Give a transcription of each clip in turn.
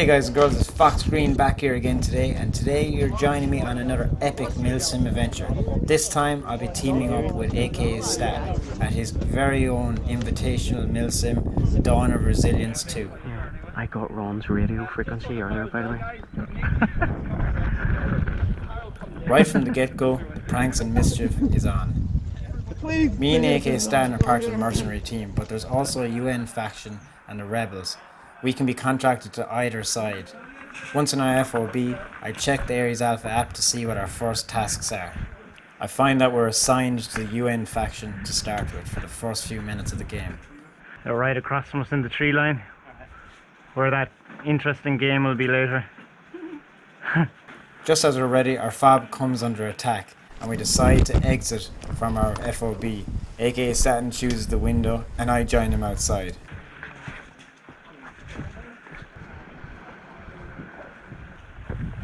Hey guys and girls, it's Fox Green back here again today, and today you're joining me on another epic Milsim adventure. This time I'll be teaming up with Akastaten at his very own invitational Milsim, Dawn of Resilience 2. Yeah, I got Ron's radio frequency earlier, by the way. Right from the get-go, the pranks and mischief is on. Me and Akastaten are part of the mercenary team, but there's also a UN faction and the rebels. We can be contracted to either side. Once in our FOB, I check the Ares Alpha app to see what our first tasks are. I find that we're assigned to the UN faction to start with for the first few minutes of the game. They're right across from us in the tree line, where that interesting game will be later. Just as we're ready, our fob comes under attack, and we decide to exit from our FOB. Akastaten chooses the window, and I join him outside.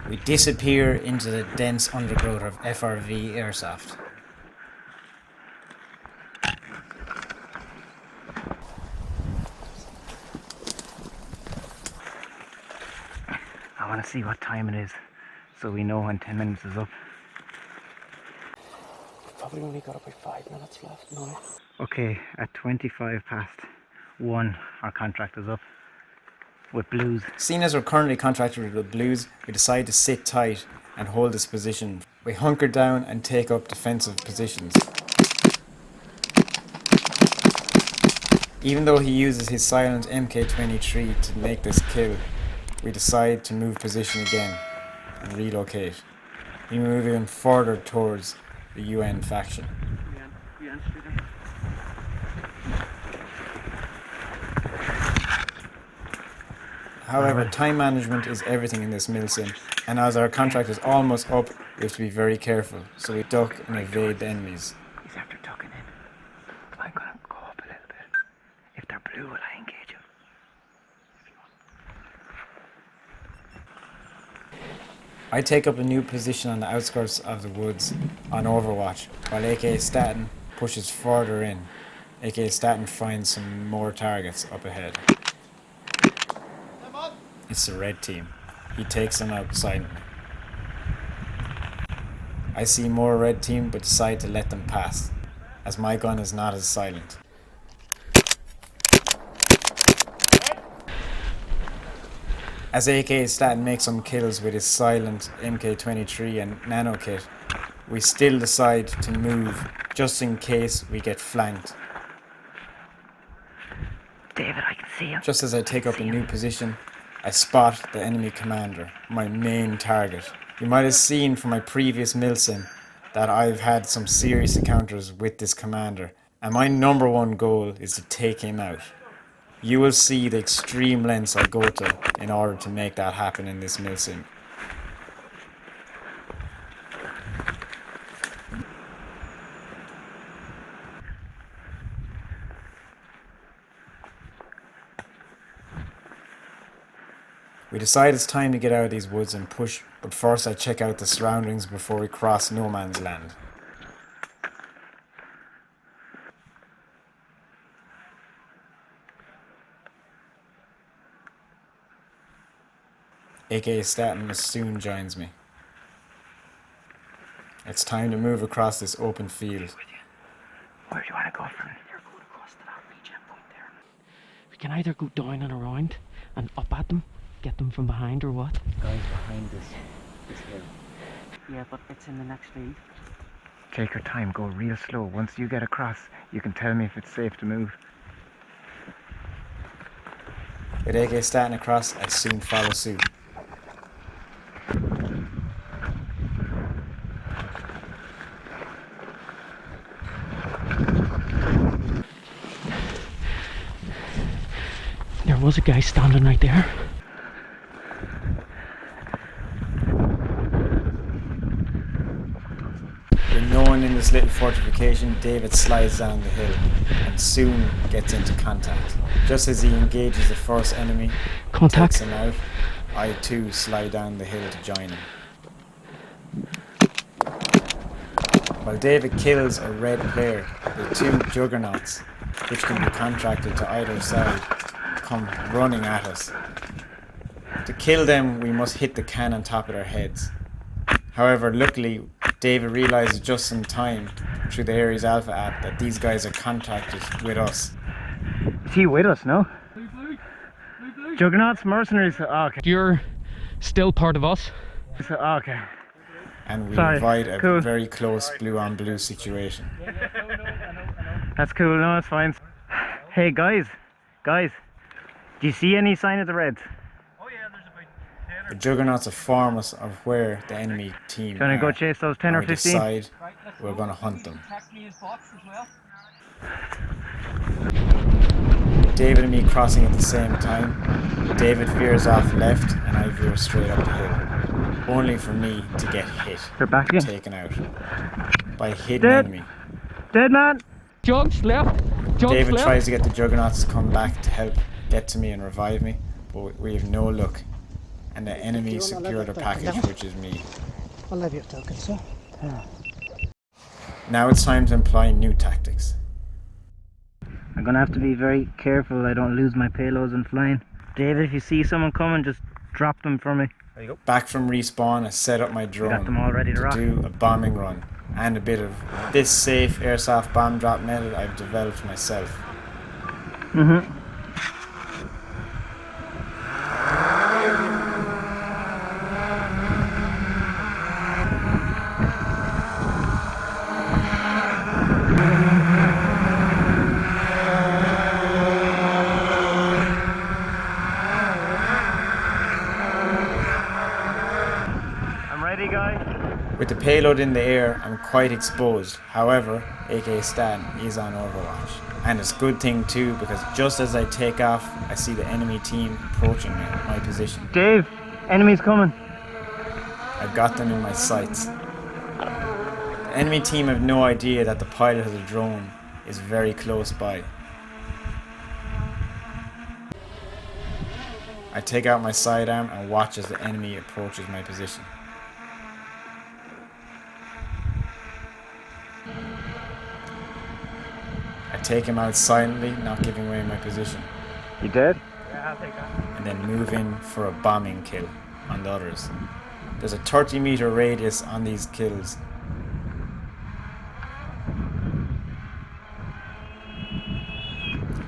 We disappear into the dense undergrowth of FRV airsoft. I want to see what time it is, so we know when 10 minutes is up. We've probably only got about 5 minutes left now. Okay, at 1:25, our contract is up with Blues. Seeing as we're currently contracted with Blues, we decide to sit tight and hold this position. We hunker down and take up defensive positions. Even though he uses his silent MK23 to make this kill, we decide to move position again and relocate. We move even further towards the UN faction. However, time management is everything in this Milsim, and as our contract is almost up, we have to be very careful, so we duck and evade the enemies. He's after tucking in. I'm gonna go up a little bit. If they're blue, will I engage him? I take up a new position on the outskirts of the woods on Overwatch, while Akastaten pushes further in. Akastaten finds some more targets up ahead. It's the red team. He takes them out silently. I see more red team but decide to let them pass, as my gun is not as silent. As Akastaten makes some kills with his silent MK23 and nano kit, we still decide to move just in case we get flanked. David, I can see him. Just as I take up a new position, I spot the enemy commander, my main target. You might have seen from my previous Milsim that I've had some serious encounters with this commander, and my number one goal is to take him out. You will see the extreme lengths I go to in order to make that happen in this Milsim. We decide it's time to get out of these woods and push, but first I check out the surroundings before we cross no man's land. Akastaten soon joins me. It's time to move across this open field. Where do you want to go from? They're going across to that regen point there. We can either go down and around and up at them, get them from behind, or what? Guys behind this hill. Yeah, but it's in the next field. Take your time, go real slow. Once you get across, you can tell me if it's safe to move. With Akastaten across, I soon follow suit. There was a guy standing right there. With no one in this little fortification, David slides down the hill and soon gets into contact. Just as he engages the first enemy, Contact. takes him out, I too slide down the hill to join him. While David kills a red player, the two juggernauts, which can be contracted to either side, come running at us. To kill them, we must hit the can on top of their heads. However, luckily, David realizes just in time through the Ares Alpha app that these guys are contracted with us. Is he with us, no? Juggernauts, mercenaries. Oh, okay. You're still part of us. Oh, okay. And we Sorry, avoid a cool. very close blue on blue situation. That's cool. No, it's fine. Hey guys, do you see any sign of the Reds? The Juggernauts inform us of where the enemy team Trying to go are. chase those 10 or And we 15? decide we're going to hunt them. David and me crossing at the same time. David veers off left and I veer straight up the hill. Only for me to get hit. They're back again. Taken out by a hidden Dead. enemy. Dead man! Jugs left. Jugs David left. tries to get the Juggernauts to come back to help get to me and revive me, but we have no luck. And the enemy secured a package, which is me. I'll leave you talking, sir. Now it's time to employ new tactics. I'm gonna have to be very careful I don't lose my payloads when flying. David, if you see someone coming, just drop them for me. There you go. Back from respawn, I set up my drone Got them all ready to rock. do a bombing run and a bit of this safe airsoft bomb drop method I've developed myself. Mm-hmm. I'm ready, guys. With the payload in the air, I'm quite exposed. However, Akastaten is on Overwatch. And it's a good thing too, because just as I take off, I see the enemy team approaching my position. Dave, enemies coming. I've got them in my sights. The enemy team have no idea that the pilot of the drone is very close by. I take out my sidearm and watch as the enemy approaches my position. I take him out silently, not giving away my position, You dead? Yeah, I'll take that. and then move in for a bombing kill on the others. There's a 30-meter radius on these kills.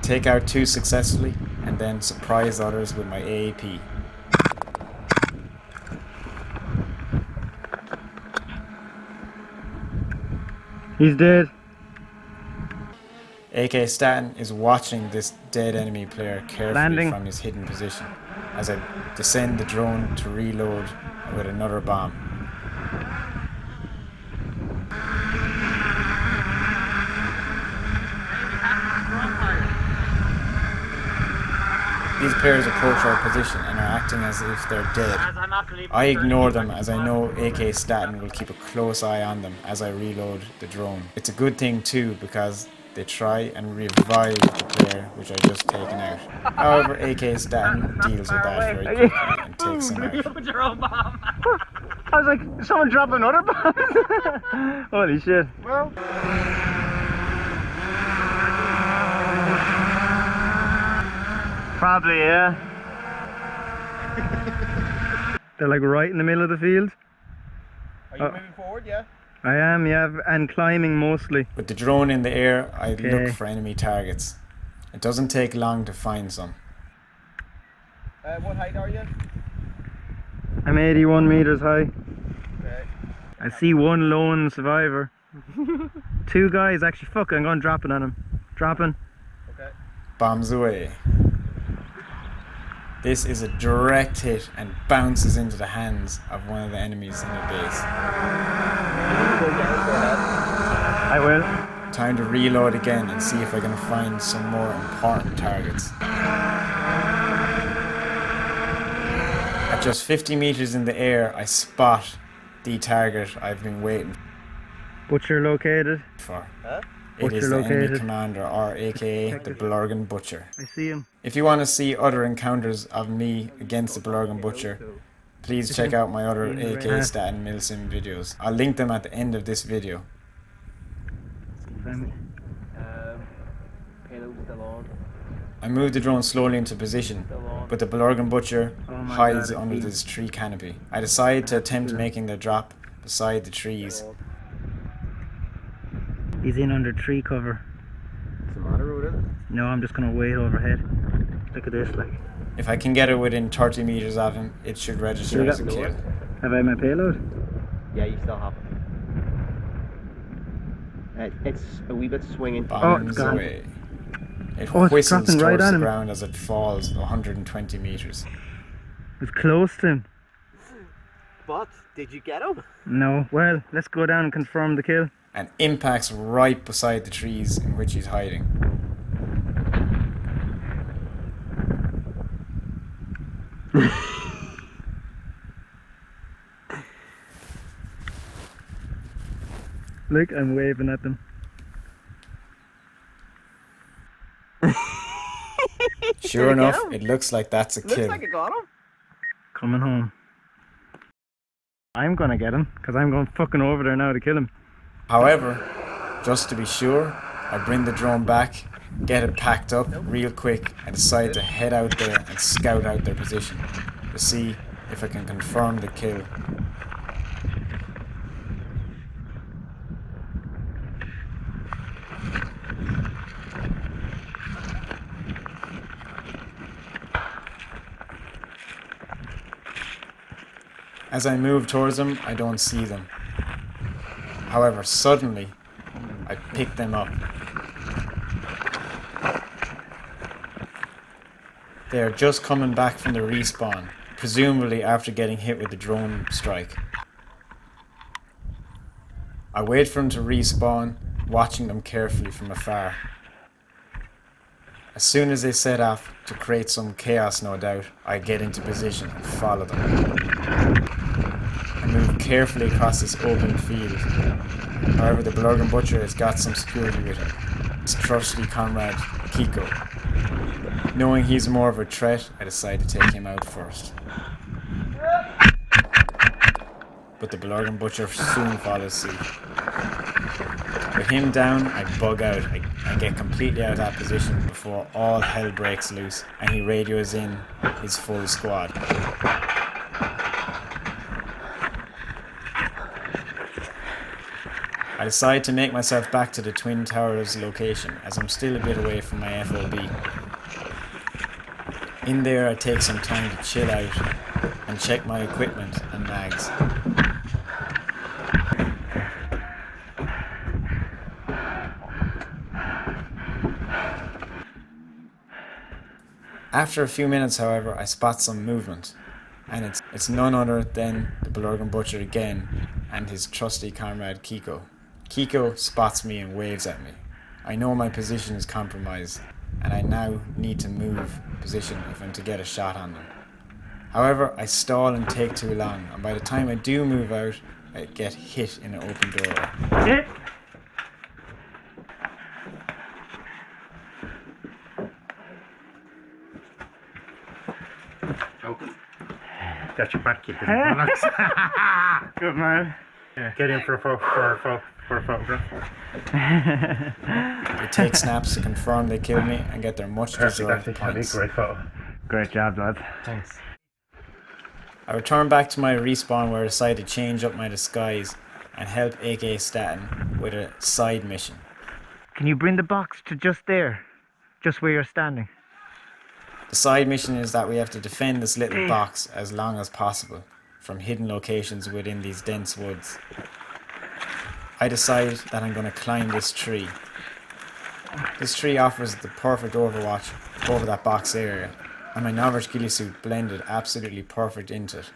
Take out 2 successfully, and then surprise others with my AAP. He's dead. Akastaten is watching this dead enemy player carefully Landing. from his hidden position as I descend the drone to reload with another bomb. These players approach our position and are acting as if they're dead. I ignore them as I know Akastaten will keep a close eye on them as I reload the drone. It's a good thing too, because they try and revive the player which I just taken out. However, Akastaten deals with that very quickly and takes him out. Put your own bomb. I was like, someone drop another bomb. Holy shit. Well, Probably, yeah. They're like right in the middle of the field. are you moving forward? Yeah. I am, yeah, and climbing mostly. With the drone in the air, I Okay. look for enemy targets. It doesn't take long to find some. What height are you? I'm 81 meters high. Okay. I see one lone survivor. 2 guys, actually, fuck, I'm going dropping on him. Dropping. Okay. Bombs away. This is a direct hit and bounces into the hands of one of the enemies in the base. Go ahead. I will. Time to reload again and see if I can find some more important targets. At just 50 meters in the air, I spot the target I've been waiting Butcher located. for. Huh? It is Butcher the enemy located. commander, or aka the Blurgan Butcher. I see him. If you want to see other encounters of me against the Blurgan Butcher, please check out my other Akastaten Milsim videos. I'll link them at the end of this video. Payload still on. I move the drone slowly into position, but the Blurgan Butcher Oh my hides God, under this tree canopy. I decide to attempt making the drop beside the trees. He's in under tree cover. What's the matter with it? No, I'm just gonna wait overhead. Look at this, like. If I can get it within 30 meters of him, it should register as a kill. Have I my payload? Yeah, you still have it. It's a wee bit swinging. Bombs gone. away. It Oh, it's whistles dropping right towards on the him. ground as it falls 120 meters. It's close to him. But did you get him? No. Well, let's go down and confirm the kill. And impacts right beside the trees in which he's hiding. Look, I'm waving at them. Sure enough, it looks like that's a Looks kill. like it got him. Coming home. I'm gonna get him, because I'm going fucking over there now to kill him. However, just to be sure, I bring the drone back, get it packed up real quick, and decide to head out there and scout out their position to see if I can confirm the kill. As I move towards them, I don't see them. However, suddenly, I pick them up. They are just coming back from the respawn, presumably after getting hit with the drone strike. I wait for them to respawn, watching them carefully from afar. As soon as they set off, to create some chaos no doubt, I get into position and follow them. I move carefully across this open field. However, the Blurgan Butcher has got some security with him. His trusty comrade, Kiko. Knowing he's more of a threat, I decide to take him out first. But the Blurgan Butcher soon follows suit. With him down, I bug out. I get completely out of that position before all hell breaks loose and he radios in his full squad. I decide to make myself back to the Twin Towers location as I'm still a bit away from my FOB. In there I take some time to chill out and check my equipment and mags. After a few minutes, however, I spot some movement, and it's none other than the Blurgan Butcher again and his trusty comrade Kiko. Kiko spots me and waves at me. I know my position is compromised, and I now need to move position if I'm to get a shot on them. However, I stall and take too long, and by the time I do move out, I get hit in an open doorway. Hit! Got your back kicked in. Good man. Get in for a photograph. They take snaps to confirm they killed me and get their much deserved That'd be a points. great photo. Great job, lads. Thanks. I return back to my respawn where I decide to change up my disguise and help Akastaten with a side mission. Can you bring the box to just there? Just where you're standing? The side mission is that we have to defend this little box as long as possible from hidden locations within these dense woods. I decide that I'm going to climb this tree. This tree offers the perfect overwatch over that box area, and my novice ghillie suit blended absolutely perfect into it.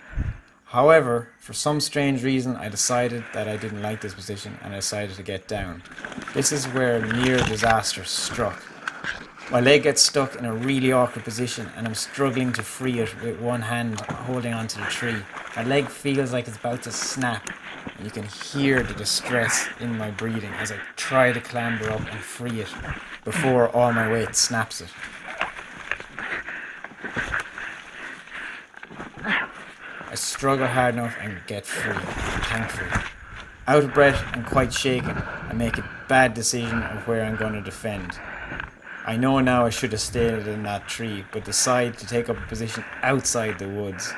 However, for some strange reason, I decided that I didn't like this position and I decided to get down. This is where near disaster struck. My leg gets stuck in a really awkward position and I'm struggling to free it with one hand holding onto the tree. My leg feels like it's about to snap and you can hear the distress in my breathing as I try to clamber up and free it before all my weight snaps it. I struggle hard enough and get free, thankfully. Out of breath and quite shaken, I make a bad decision of where I'm going to defend. I know now I should have stayed in that tree, but decide to take up a position outside the woods,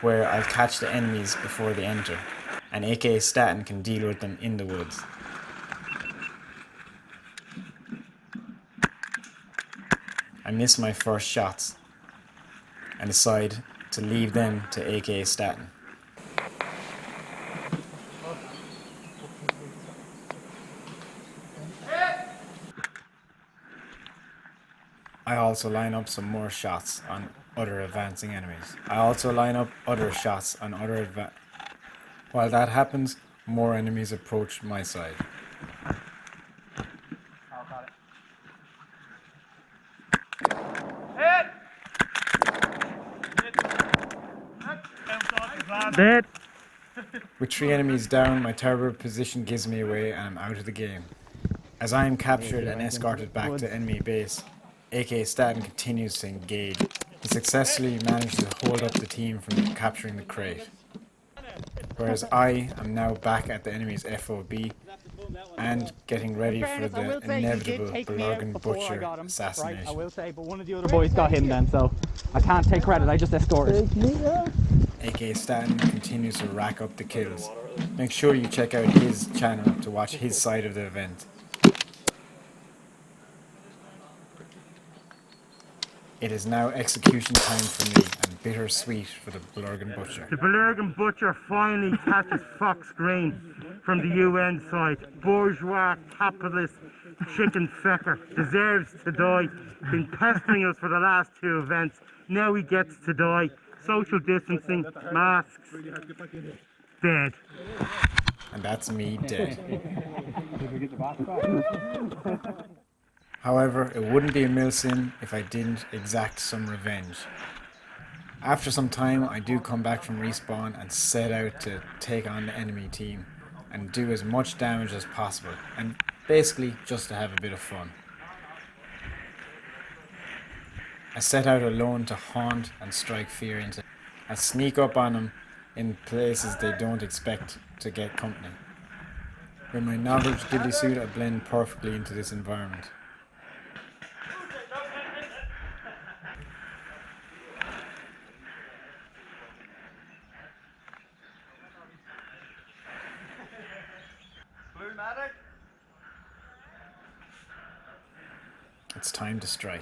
where I'll catch the enemies before they enter, and Akastaten can deal with them in the woods. I miss my first shots, and decide to leave them to Akastaten. I also line up some more shots on other advancing enemies. I also line up other shots on other While that happens, more enemies approach my side. Dead. With 3 enemies down, my terrible position gives me away and I'm out of the game. As I am captured and escorted back to enemy base, Akastaten continues to engage. He successfully manages to hold up the team from capturing the crate. Whereas I am now back at the enemy's FOB and getting ready for the inevitable Blurgan Butcher I assassination. will say, but one of the other boys got him then, so I can't take credit, I just escorted. Akastaten continues to rack up the kills. Make sure you check out his channel to watch his side of the event. It is now execution time for me, and bittersweet for the Blurgan Butcher. The Blurgan Butcher finally catches Fox Green from the UN side. Bourgeois, capitalist, chicken fecker. Deserves to die. Been pestering us for the last 2 events. Now he gets to die. Social distancing, masks. Dead. And that's me dead. However, it wouldn't be a Milsim if I didn't exact some revenge. After some time, I do come back from respawn and set out to take on the enemy team and do as much damage as possible, and basically just to have a bit of fun. I set out alone to haunt and strike fear into them. I sneak up on them in places they don't expect to get company. With my novel's ghillie suit, I blend perfectly into this environment. It's time to strike.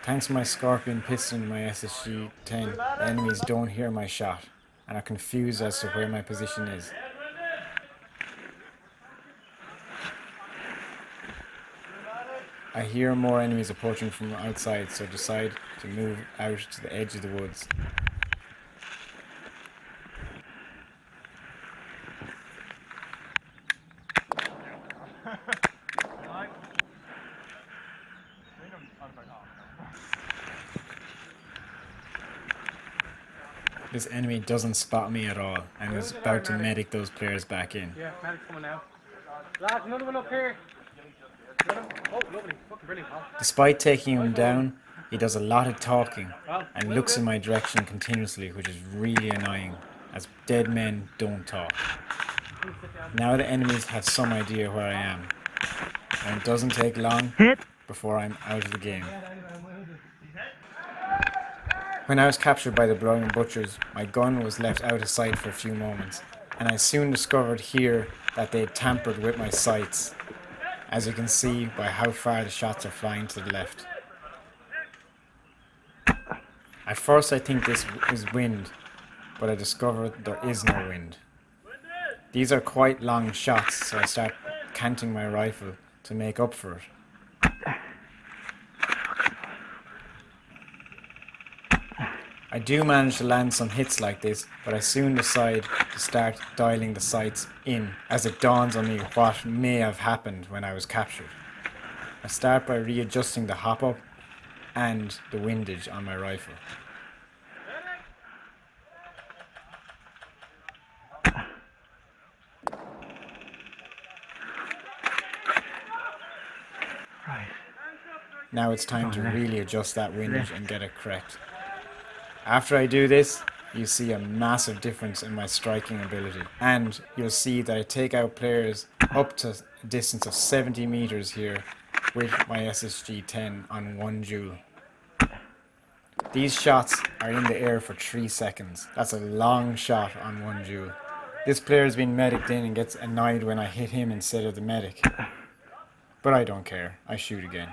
Thanks to my Scorpion piston and my SSG-10, the enemies don't hear my shot and are confused as to where my position is. I hear more enemies approaching from outside, so decide to move out to the edge of the woods. This enemy doesn't spot me at all and is about to medic those players back in. Yeah, medic's coming now. Lads, another one up here. Oh, lovely. Fucking brilliant, pal. Despite taking him down, he does a lot of talking and looks in my direction continuously, which is really annoying, as dead men don't talk. Now the enemies have some idea where I am, and it doesn't take long before I'm out of the game. When I was captured by the Blurgan Butchers, my gun was left out of sight for a few moments, and I soon discovered here that they had tampered with my sights, as you can see by how far the shots are flying to the left. At first I think this is wind, but I discovered there is no wind. These are quite long shots, so I start canting my rifle to make up for it. I do manage to land some hits like this, but I soon decide to start dialing the sights in, as it dawns on me what may have happened when I was captured. I start by readjusting the hop up and the windage on my rifle. Now it's time to really adjust that windage and get it correct. After I do this, you see a massive difference in my striking ability. And you'll see that I take out players up to a distance of 70 meters here with my SSG-10 on 1 joule. These shots are in the air for 3 seconds. That's a long shot on 1 joule. This player's been mediced in and gets annoyed when I hit him instead of the medic. But I don't care. I shoot again.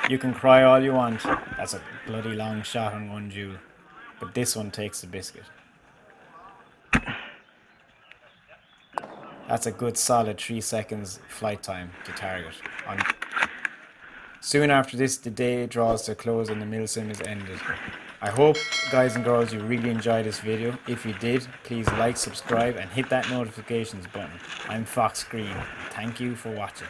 You can cry all you want. That's a bloody long shot on 1 joule. But this one takes the biscuit. That's a good solid 3 seconds flight time to target. Soon after this, the day draws to a close and the Milsim is ended. I hope, guys and girls, you really enjoyed this video. If you did, please like, subscribe and hit that notifications button. I'm Fox Green. Thank you for watching.